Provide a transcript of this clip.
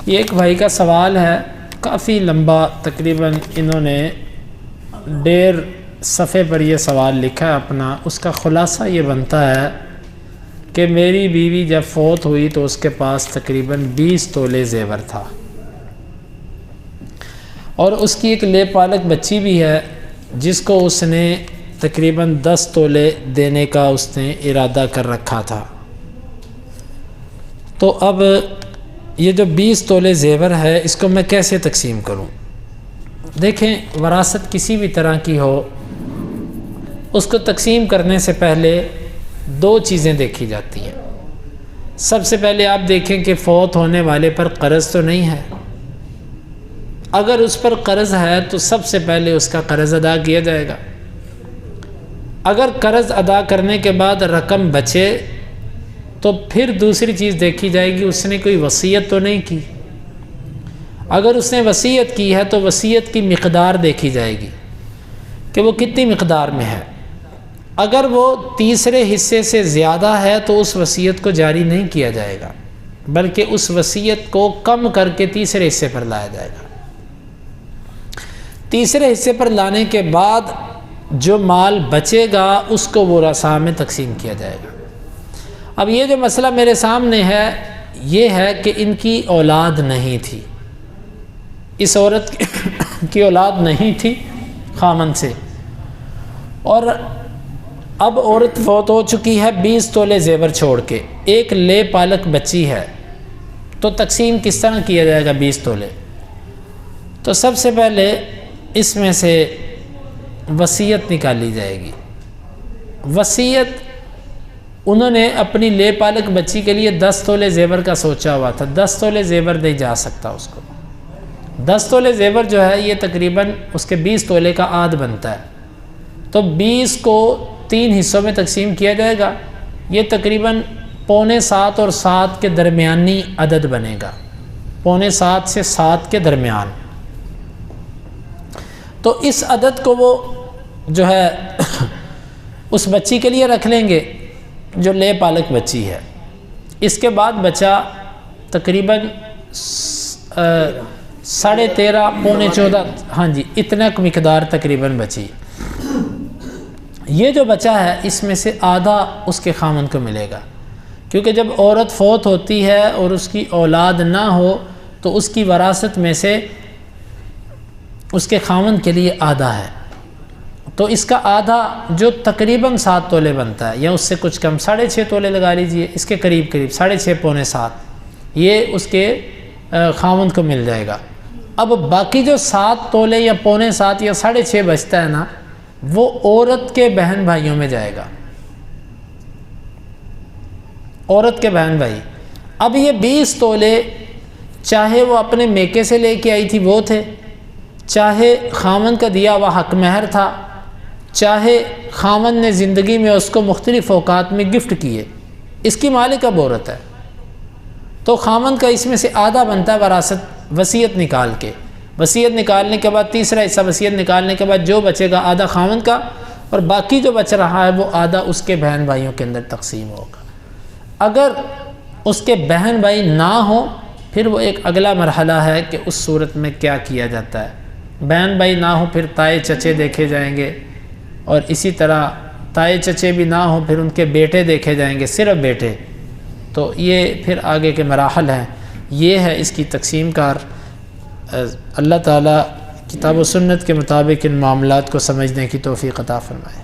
یہ ایک بھائی کا سوال ہے، کافی لمبا، تقریباً انہوں نے 1.5 صفحے پر یہ سوال لکھا ہے اپنا۔ اس کا خلاصہ یہ بنتا ہے کہ میری بیوی جب فوت ہوئی تو اس کے پاس تقریباً 20 تولے زیور تھا، اور اس کی ایک لے پالک بچی بھی ہے جس کو اس نے تقریباً 10 تولے دینے کا اس نے ارادہ کر رکھا تھا۔ تو اب یہ جو 20 تولے زیور ہے اس کو میں کیسے تقسیم کروں؟ دیکھیں، وراثت کسی بھی طرح کی ہو، اس کو تقسیم کرنے سے پہلے 2 چیزیں دیکھی جاتی ہیں۔ سب سے پہلے آپ دیکھیں کہ فوت ہونے والے پر قرض تو نہیں ہے۔ اگر اس پر قرض ہے تو سب سے پہلے اس کا قرض ادا کیا جائے گا۔ اگر قرض ادا کرنے کے بعد رقم بچے تو پھر دوسری چیز دیکھی جائے گی، اس نے کوئی وصیت تو نہیں کی۔ اگر اس نے وصیت کی ہے تو وصیت کی مقدار دیکھی جائے گی کہ وہ کتنی مقدار میں ہے۔ اگر وہ تیسرے حصے سے زیادہ ہے تو اس وصیت کو جاری نہیں کیا جائے گا، بلکہ اس وصیت کو کم کر کے تیسرے حصے پر لایا جائے گا۔ تیسرے حصے پر لانے کے بعد جو مال بچے گا اس کو ورثاء میں تقسیم کیا جائے گا۔ اب یہ جو مسئلہ میرے سامنے ہے یہ ہے کہ ان کی اولاد نہیں تھی، اس عورت کی اولاد نہیں تھی خامن سے، اور اب عورت فوت ہو چکی ہے 20 تولے زیور چھوڑ کے، ایک لے پالک بچی ہے، تو تقسیم کس طرح کیا جائے گا 20 تولے؟ تو سب سے پہلے اس میں سے وصیت نکالی جائے گی۔ وصیت انہوں نے اپنی لے پالک بچی کے لیے 10 تولے زیور کا سوچا ہوا تھا، 10 تولے زیور نہیں جا سکتا اس کو۔ 10 تولے زیور جو ہے یہ تقریباً اس کے 20 تولے کا آدھ بنتا ہے، تو 20 کو 3 حصوں میں تقسیم کیا جائے گا، یہ تقریباً 6.25 اور 7 کے درمیانی عدد بنے گا، 6.25 سے 7 کے درمیان۔ تو اس عدد کو وہ جو ہے اس بچی کے لیے رکھ لیں گے جو لے پالک بچی ہے۔ اس کے بعد بچا تقریباً 13.5 پونے 14، ہاں جی، اتنا مقدار تقریباً بچی۔ یہ جو بچا ہے اس میں سے آدھا اس کے خامن کو ملے گا، کیونکہ جب عورت فوت ہوتی ہے اور اس کی اولاد نہ ہو تو اس کی وراثت میں سے اس کے خامن کے لیے آدھا ہے، تو اس کا آدھا جو تقریباً 7 تولے بنتا ہے یا اس سے کچھ کم، 6.5 تولے لگا لیجئے، اس کے قریب 6.5 پونے 7، یہ اس کے خامن کو مل جائے گا۔ اب باقی جو 7 تولے یا پونے 7 یا 6.5 بچتا ہے نا، وہ عورت کے بہن بھائیوں میں جائے گا، عورت کے بہن بھائی۔ اب یہ 20 تولے چاہے وہ اپنے میکے سے لے کے آئی تھی وہ تھے، چاہے خامن کا دیا ہوا حق مہر تھا، چاہے خامن نے زندگی میں اس کو مختلف اوقات میں گفٹ کیے، اس کی مالک اب عورت ہے، تو خامن کا اس میں سے آدھا بنتا ہے وراثت وصیت نکال کے۔ وصیت نکالنے کے بعد تیسرا حصہ وصیت نکالنے کے بعد جو بچے گا آدھا خامن کا، اور باقی جو بچ رہا ہے وہ آدھا اس کے بہن بھائیوں کے اندر تقسیم ہوگا۔ اگر اس کے بہن بھائی نہ ہوں پھر وہ ایک اگلا مرحلہ ہے کہ اس صورت میں کیا کیا جاتا ہے۔ بہن بھائی نہ ہوں پھر تائے چچے دیکھے جائیں گے، اور اسی طرح تائے چچے بھی نہ ہوں پھر ان کے بیٹے دیکھے جائیں گے، صرف بیٹے۔ تو یہ پھر آگے کے مراحل ہیں، یہ ہے اس کی تقسیم کار۔ اللہ تعالیٰ کتاب و سنت کے مطابق ان معاملات کو سمجھنے کی توفیق عطا فرمائے۔